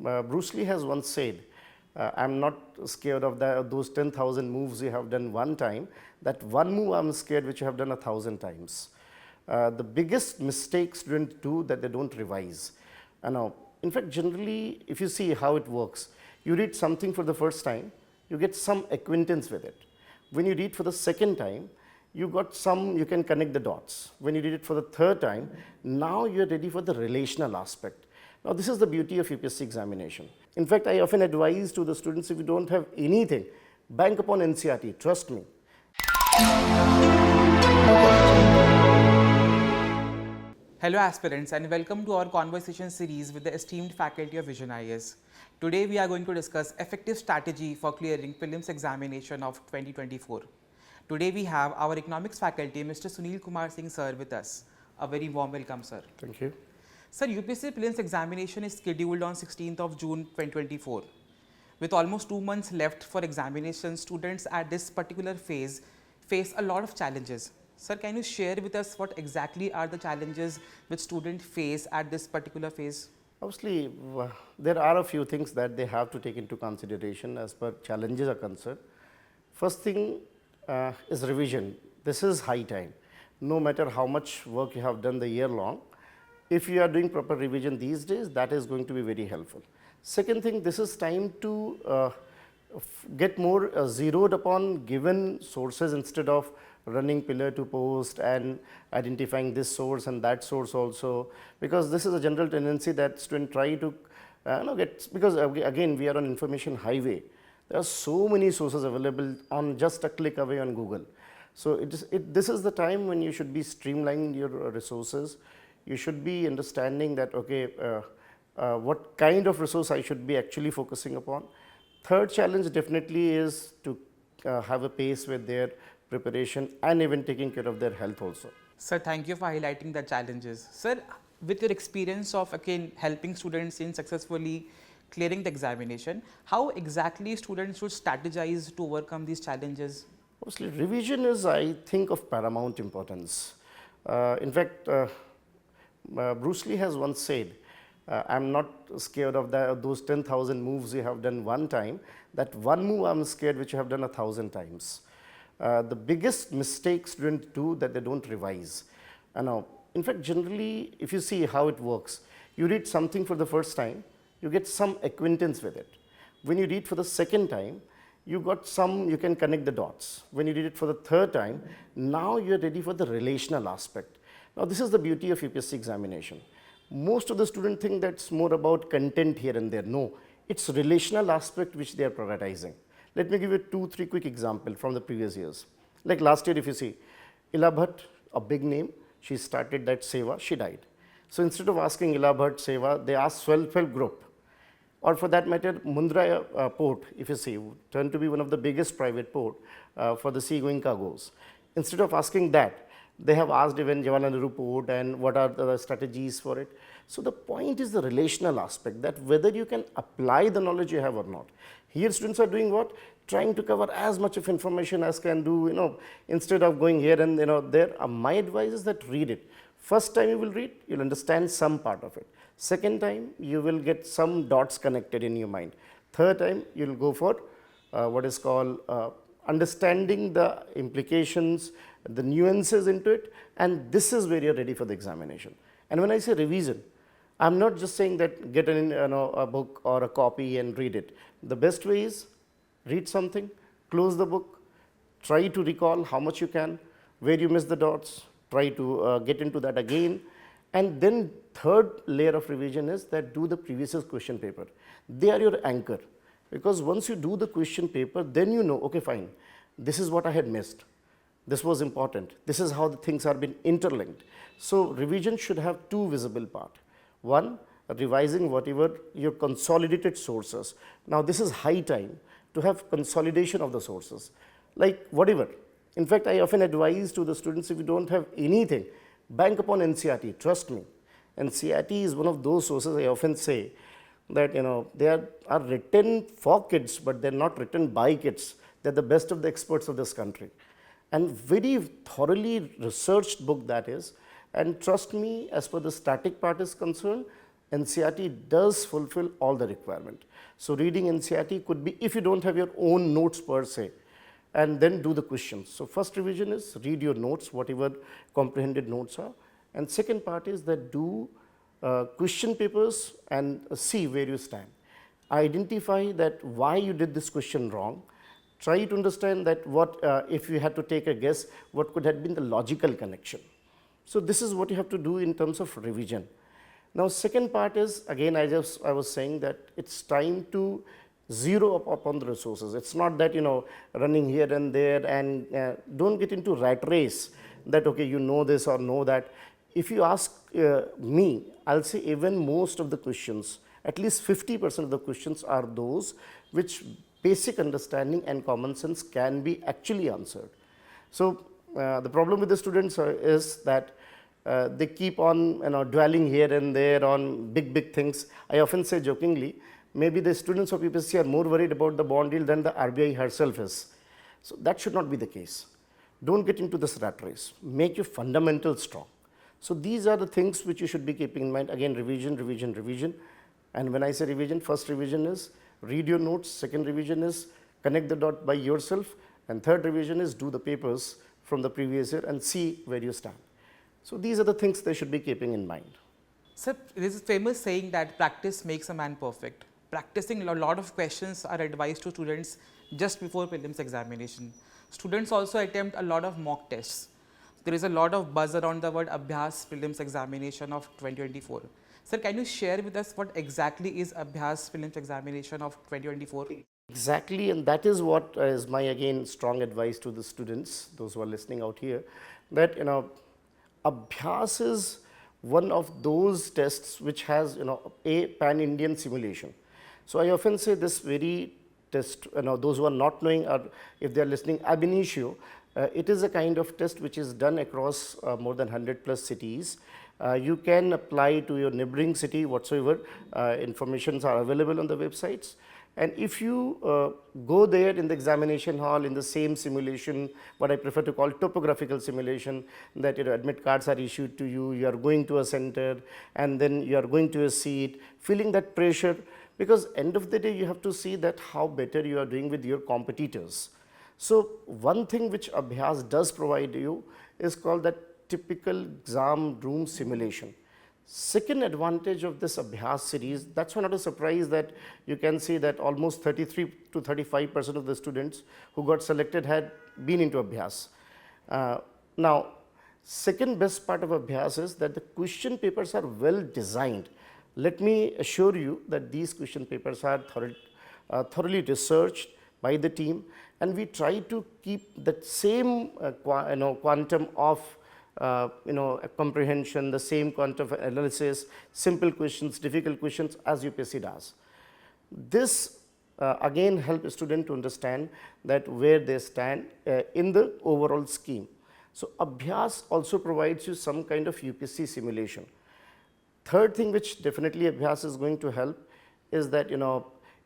Bruce Lee has once said, I'm not scared of those 10,000 moves you have done one time. That one move I'm scared which you have done 1,000 times. The biggest mistake students do that they don't revise. Now, in fact, generally, if you see how it works, you read something for the first time, you get some acquaintance with it. When you read for the second time, you can connect the dots. When you read it for the third time, now you're ready for the relational aspect. Now, this is the beauty of UPSC examination. In fact, I often advise to the students, if you don't have anything, bank upon NCERT, trust me. Hello aspirants and welcome to our conversation series with the esteemed faculty of Vision IAS. Today we are going to discuss effective strategy for clearing Prelims Examination of 2024. Today we have our economics faculty Mr. Sunil Kumar Singh sir with us. A very warm welcome sir. Thank you. Sir, UPSC Prelims Examination is scheduled on 16th of June 2024. With almost 2 months left for examination, students at this particular phase face a lot of challenges. Sir, can you share with us what exactly are the challenges which students face at this particular phase? Obviously, there are a few things that they have to take into consideration as per challenges are concerned. First thing is revision. This is high time. No matter how much work you have done the year long, if you are doing proper revision these days, that is going to be very helpful. Second thing, this is time to get more zeroed upon given sources instead of running pillar to post and identifying this source and that source also, because this is a general tendency that students try to because again we are on information highway. There are so many sources available on just a click away on Google. So this is the time when you should be streamlining your resources. You should be understanding that what kind of resource I should be actually focusing upon. Third challenge definitely is to have a pace with their preparation and even taking care of their health also. Sir, thank you for highlighting the challenges. Sir, with your experience of helping students in successfully clearing the examination, how exactly students should strategize to overcome these challenges? Mostly revision is, I think, of paramount importance. In fact, Bruce Lee has once said, I'm not scared of those 10,000 moves you have done one time. That one move I'm scared which you have done 1,000 times. The biggest mistake students do that they don't revise. Now, in fact, generally, if you see how it works, you read something for the first time, you get some acquaintance with it. When you read for the second time, you can connect the dots. When you read it for the third time, now you're ready for the relational aspect. Now, this is the beauty of UPSC examination. Most of the students think that's more about content here and there. No, it's relational aspect which they are prioritizing. Let me give you 2-3 quick examples from the previous years. Like last year, if you see, Ila Bhatt, a big name, she started that Seva, she died. So instead of asking Ila Bhatt Seva, they asked self-help group. Or for that matter, Mundra port, if you see, turned to be one of the biggest private port for the sea-going cargoes. Instead of asking that, they have asked even Jawaharlal Nehru port and what are the strategies for it. So the point is the relational aspect, that whether you can apply the knowledge you have or not. Here students are doing what? Trying to cover as much of information as can do, instead of going here and there. My advice is that read it. First time you will read, you'll understand some part of it. Second time, you will get some dots connected in your mind. Third time, you'll go for what is called understanding the implications, the nuances into it, and this is where you're ready for the examination. And when I say revision, I'm not just saying that get a book or a copy and read it. The best way is read something, close the book, try to recall how much you can, where you miss the dots, try to get into that again. And then third layer of revision is that do the previous year's question paper. They are your anchor, because once you do the question paper, then you know, okay, fine, this is what I had missed. This was important. This is how the things are been interlinked. So revision should have two visible parts. One, revising whatever your consolidated sources. Now this is high time to have consolidation of the sources, like whatever. In fact, I often advise to the students, if you don't have anything, bank upon NCERT, trust me. NCERT is one of those sources I often say that they are written for kids, but they're not written by kids. They're the best of the experts of this country. And very thoroughly researched book that is. And trust me, as per the static part is concerned, NCERT does fulfill all the requirement. So reading NCERT could be, if you don't have your own notes per se, and then do the questions. So first revision is read your notes, whatever comprehended notes are, and second part is that do question papers and see where you stand. Identify that why you did this question wrong. Try to understand that what, if you had to take a guess, what could have been the logical connection. So this is what you have to do in terms of revision. Now second part is, again I was saying that it's time to zero up upon the resources. It's not that, you know, running here and there, and don't get into rat race that okay, you know this or know that. If you ask me, I'll say even most of the questions, at least 50% of the questions are those which basic understanding and common sense can be actually answered. So the problem with the students is that they keep on, you know, dwelling here and there on big things. I often say jokingly, maybe the students of UPSC are more worried about the bond deal than the RBI herself is. So that should not be the case. Don't get into this rat race. Make your fundamentals strong. So these are the things which you should be keeping in mind. Again, revision. And when I say revision, first revision is read your notes, second revision is connect the dot by yourself, and third revision is do the papers from the previous year and see where you stand. So these are the things they should be keeping in mind. Sir, there is a famous saying that practice makes a man perfect. Practicing a lot of questions are advised to students just before prelims examination. Students also attempt a lot of mock tests. There is a lot of buzz around the word Abhyaas Prelims Examination of 2024. Sir, can you share with us what exactly is Abhyaas Prelims Examination of 2024? Exactly, and that is what is my again strong advice to the students, those who are listening out here, that, you know, Abhyaas is one of those tests which has, you know, a pan-Indian simulation. So I often say this very test, you know, those who are not knowing, or if they are listening ab initio, it is a kind of test which is done across more than 100 plus cities. You can apply to your neighboring city whatsoever, informations are available on the websites. And if you go there in the examination hall in the same simulation, what I prefer to call topographical simulation, that, you know, admit cards are issued to you, you are going to a center, and then you are going to a seat, feeling that pressure, because end of the day you have to see that how better you are doing with your competitors. So one thing which Abhyaas does provide you is called that typical exam room simulation. Second advantage of this Abhyaas series, that's not a surprise that you can see that almost 33 to 35% of the students who got selected had been into Abhyaas. Now, second best part of Abhyaas is that the question papers are well designed. Let me assure you that these question papers are thoroughly researched by the team, and we try to keep that same quantum of comprehension, the same quantum of analysis, simple questions, difficult questions as UPSC does. This again help a student to understand that where they stand in the overall scheme. So Abhyaas also provides you some kind of UPSC simulation. Third thing which definitely Abhyaas is going to help is that,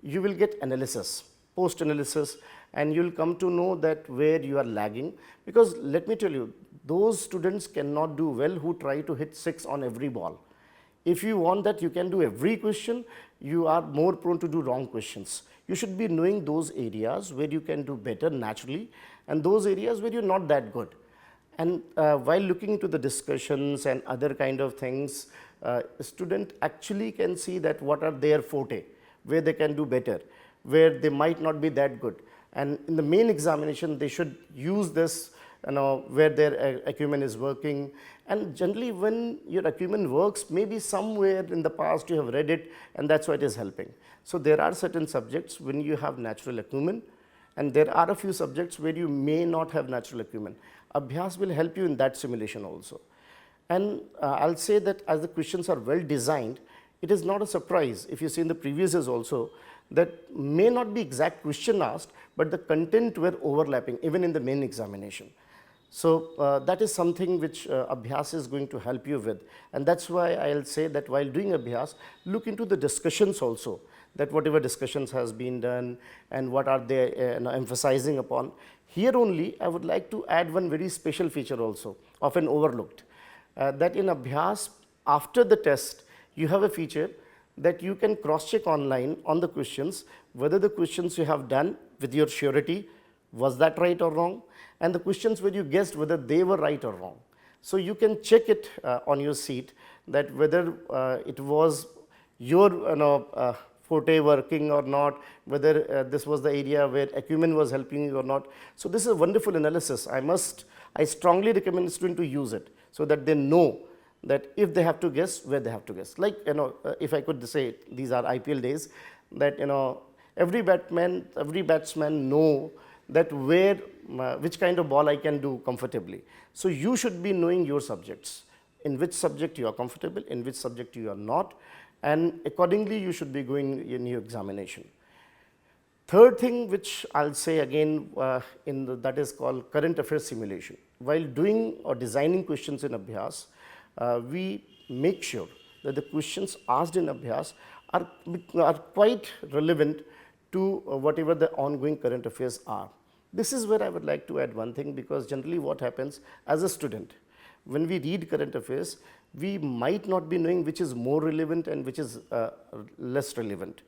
you will get analysis, post analysis, and you will come to know that where you are lagging, because let me tell you, those students cannot do well who try to hit 6 on every ball. If you want that you can do every question, you are more prone to do wrong questions. You should be knowing those areas where you can do better naturally and those areas where you are not that good. And while looking into the discussions and other kind of things, a student actually can see that what are their forte, where they can do better, where they might not be that good. And in the main examination, they should use this, where their acumen is working. And generally, when your acumen works, maybe somewhere in the past you have read it, and that's why it is helping. So there are certain subjects when you have natural acumen, and there are a few subjects where you may not have natural acumen. Abhyaas will help you in that simulation also. And I'll say that as the questions are well designed, it is not a surprise if you see in the previous years also that may not be exact question asked, but the content were overlapping even in the main examination. So that is something which Abhyaas is going to help you with, and that's why I'll say that while doing Abhyaas, look into the discussions also, that whatever discussions has been done and what are they emphasizing upon. Here only I would like to add one very special feature also, often overlooked, that in Abhyaas after the test, you have a feature that you can cross check online on the questions, whether the questions you have done with your surety, was that right or wrong, and the questions where you guessed whether they were right or wrong. So you can check it on your seat that whether it was your forte working or not, whether this was the area where acumen was helping you or not. So this is a wonderful analysis. I strongly recommend students to use it so that they know that if they have to guess, where they have to guess. Like, if I could say, these are IPL days, that every batsman know that which kind of ball I can do comfortably. So you should be knowing your subjects, in which subject you are comfortable, in which subject you are not, and accordingly you should be going in your examination. Third thing which I'll say again that is called current affairs simulation. While doing or designing questions in Abhyaas, we make sure that the questions asked in Abhyaas are quite relevant to whatever the ongoing current affairs are. This is where I would like to add one thing, because generally what happens as a student, when we read current affairs, we might not be knowing which is more relevant and which is less relevant,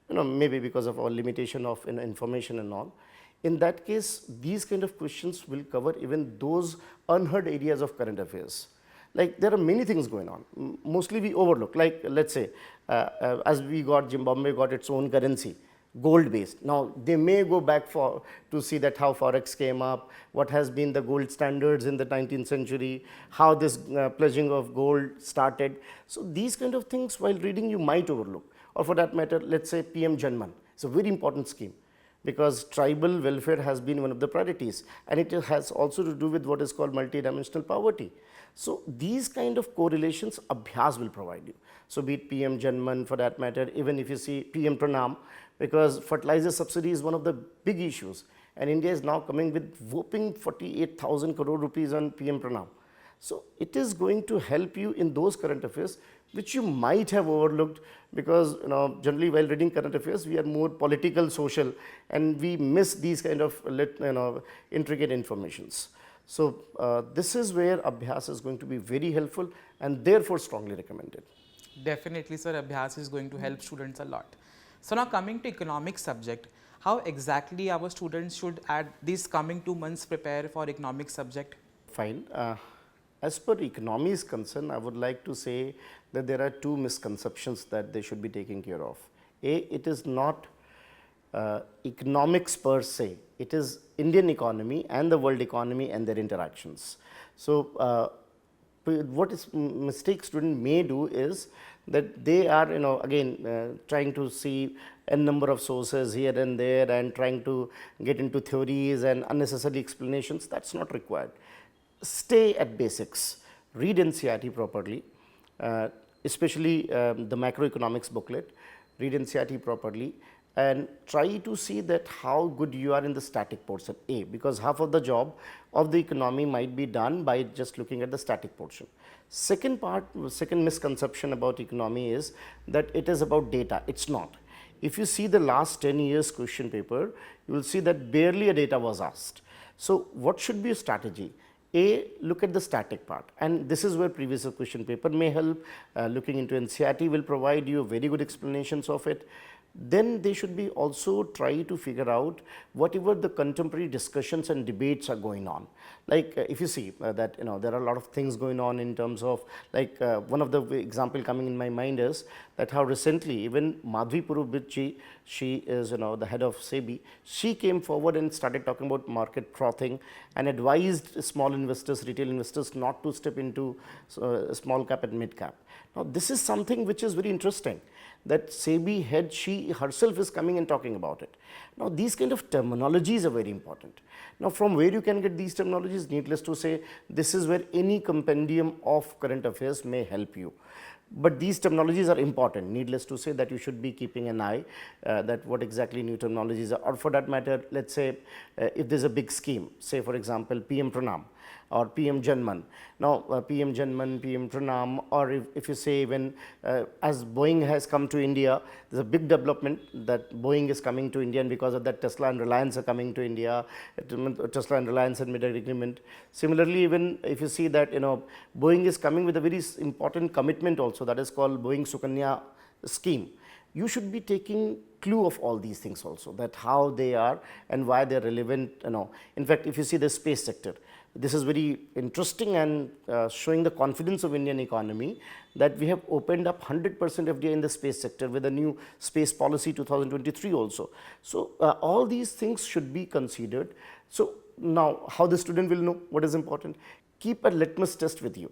maybe because of our limitation of information and all. In that case, these kind of questions will cover even those unheard areas of current affairs. Like, there are many things going on, mostly we overlook. Like, let's say as Zimbabwe got its own currency, gold based. Now they may go back to see that how forex came up, what has been the gold standards in the 19th century, how this pledging of gold started. So these kind of things while reading you might overlook. Or for that matter, let's say PM Janman. It's a very important scheme, because tribal welfare has been one of the priorities, and it has also to do with what is called multidimensional poverty. So these kind of correlations Abhyaas will provide you. So be it PM Janman, for that matter, even if you see PM Pranam, because fertilizer subsidy is one of the big issues, and India is now coming with whopping 48,000 crore rupees on PM Pranam. So it is going to help you in those current affairs which you might have overlooked, because generally while reading current affairs we are more political, social, and we miss these kind of intricate informations. So this is where Abhyaas is going to be very helpful, and therefore strongly recommended. Definitely, sir, Abhyaas is going to help students a lot. So now coming to economics subject, how exactly our students should at these coming 2 months prepare for economics subject? Fine. As per economy is concerned, I would like to say that there are 2 misconceptions that they should be taking care of. A, it is not economics per se, it is Indian economy and the world economy and their interactions. So what is mistake student may do is that they are again trying to see a number of sources here and there and trying to get into theories and unnecessary explanations. That's not required. Stay at basics, read NCERT properly, especially the macroeconomics booklet, read NCERT properly, and try to see that how good you are in the static portion, A, because half of the job of the economy might be done by just looking at the static portion. Second misconception about economy is that it is about data. It's not. If you see the last 10 years question paper, you will see that barely a data was asked. So what should be a strategy? A, look at the static part, and this is where previous question paper may help. Looking into NCERT will provide you very good explanations of it. Then they should be also try to figure out whatever the contemporary discussions and debates are going on. Like if you see that there are a lot of things going on in terms of, like one of the example coming in my mind is that how recently even Madhvi Purubitji, she is the head of SEBI, she came forward and started talking about market frothing and advised small investors, retail investors not to step into small cap and mid cap. Now this is something which is very interesting, that SEBI head, she herself is coming and talking about it. Now these kind of terminologies are very important. Now from where you can get these terminologies, needless to say, this is where any compendium of current affairs may help you. But these terminologies are important, needless to say that you should be keeping an eye that what exactly new terminologies are, or for that matter, let's say if there is a big scheme, say for example PM Pranam. or PM Janman. Now, PM Janman, PM Pranam, or if you say even as Boeing has come to India, there is a big development that Boeing is coming to India, and because of that Tesla and Reliance are coming to India. Tesla and Reliance had made an agreement. Similarly, even if you see that Boeing is coming with a very important commitment also, that is called Boeing Sukanya scheme. You should be taking clue of all these things also, that how they are and why they are relevant. In fact, if you see the space sector, this is very interesting and showing the confidence of Indian economy, that we have opened up 100% FDI in the space sector with a new space policy 2023 also. So all these things should be considered. So now how the student will know what is important? Keep a litmus test with you.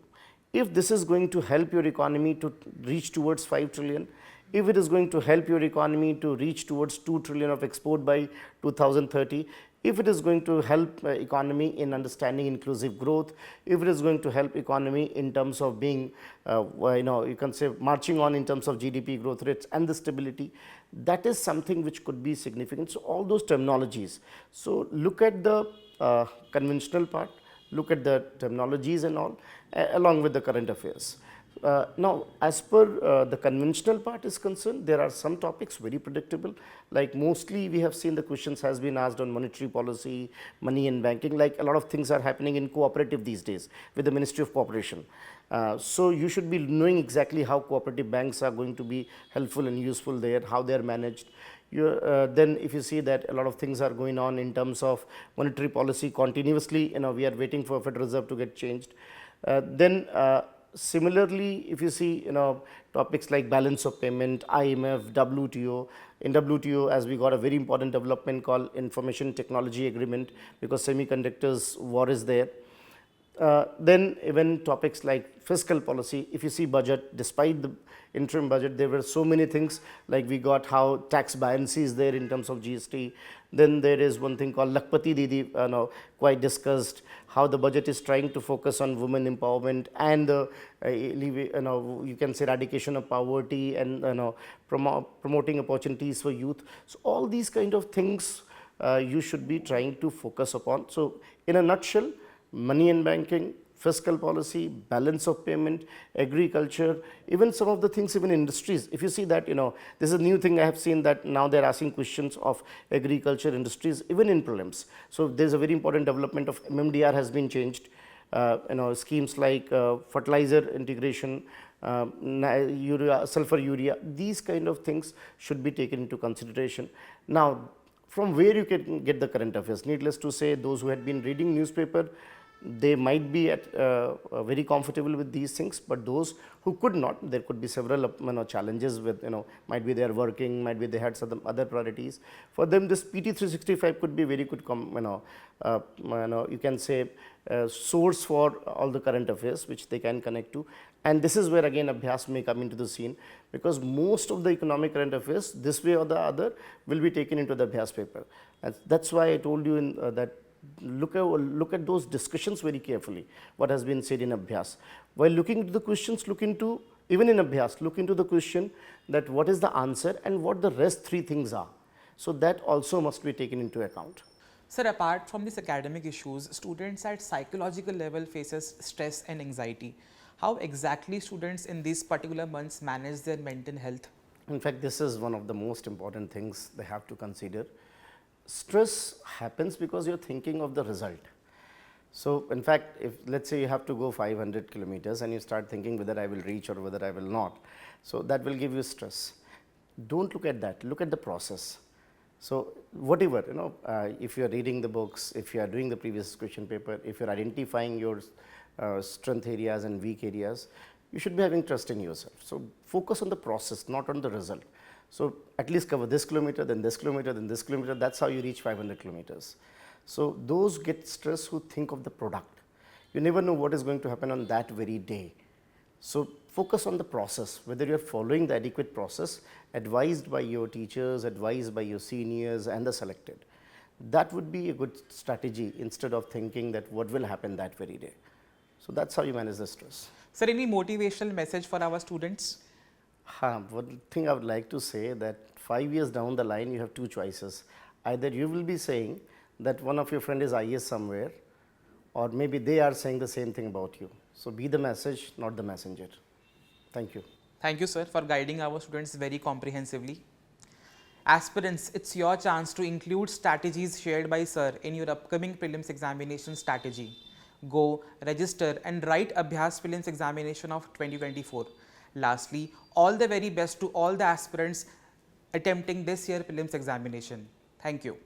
If this is going to help your economy to reach towards 5 trillion, if it is going to help your economy to reach towards 2 trillion of export by 2030, if it is going to help economy in understanding inclusive growth, if it is going to help economy in terms of being, you can say marching on in terms of GDP growth rates and the stability, that is something which could be significant. So all those terminologies. So look at the conventional part, look at the terminologies and all, along with the current affairs. Now, as per the conventional part is concerned, there are some topics very predictable, like mostly we have seen the questions has been asked on monetary policy, money and banking, like a lot of things are happening in cooperative these days with the Ministry of Cooperation. So you should be knowing exactly how cooperative banks are going to be helpful and useful there, how they are managed. Then if you see that a lot of things are going on in terms of monetary policy continuously, we are waiting for Federal Reserve to get changed. Similarly, if you see topics like balance of payment, IMF, WTO. In WTO, as we got a very important development called Information Technology Agreement, because semiconductors war is there. Then even topics like fiscal policy, if you see budget, despite the interim budget, there were so many things, like we got how tax buoyancy is there in terms of GST. Then there is one thing called Lakpati Didi, quite discussed, how the budget is trying to focus on women empowerment and you can say eradication of poverty and promoting opportunities for youth. So all these kind of things you should be trying to focus upon. So in a nutshell, money and banking, fiscal policy, balance of payment, agriculture, even some of the things, even industries. If you see that, this is a new thing I have seen, that now they are asking questions of agriculture industries, even in prelims. So there is a very important development of MMDR has been changed. Schemes like fertilizer integration, urea, sulfur urea, these kind of things should be taken into consideration. Now, from where you can get the current affairs? Needless to say, those who had been reading newspaper, they might be very comfortable with these things, but those who could not, there could be several challenges with, might be they are working, might be they had some other priorities. For them, this PT 365 could be very good, you can say source for all the current affairs which they can connect to. And this is where again Abhyaas may come into the scene, because most of the economic current affairs, this way or the other, will be taken into the Abhyaas paper. And that's why I told you that look at those discussions very carefully, what has been said in Abhyaas. While looking into the questions, look into, even in Abhyaas, look into the question that what is the answer and what the rest three things are. So that also must be taken into account. Sir, apart from these academic issues, students at psychological level faces stress and anxiety. How exactly students in these particular months manage their mental health? In fact, this is one of the most important things they have to consider. Stress happens because you are thinking of the result. So, in fact, if let's say you have to go 500 kilometers and you start thinking whether I will reach or whether I will not, so that will give you stress. Don't look at that, look at the process. So, whatever, if you are reading the books, if you are doing the previous question paper, if you are identifying your strength areas and weak areas, you should be having trust in yourself. So, focus on the process, not on the result. So, at least cover this kilometer, then this kilometer, then this kilometer, that is how you reach 500 kilometers. So, those get stressed who think of the product. You never know what is going to happen on that very day. So, focus on the process, whether you are following the adequate process advised by your teachers, advised by your seniors and the selected. That would be a good strategy instead of thinking that what will happen that very day. So, that is how you manage the stress. Sir, any motivational message for our students? One thing I would like to say, that 5 years down the line you have two choices. Either you will be saying that one of your friend is IAS somewhere, or maybe they are saying the same thing about you. So be the message, not the messenger. Thank you. Thank you, sir, for guiding our students very comprehensively. Aspirants, it's your chance to include strategies shared by sir in your upcoming prelims examination strategy. Go, register and write Abhyaas Prelims Examination of 2024. Lastly, all the very best to all the aspirants attempting this year prelims examination. Thank you.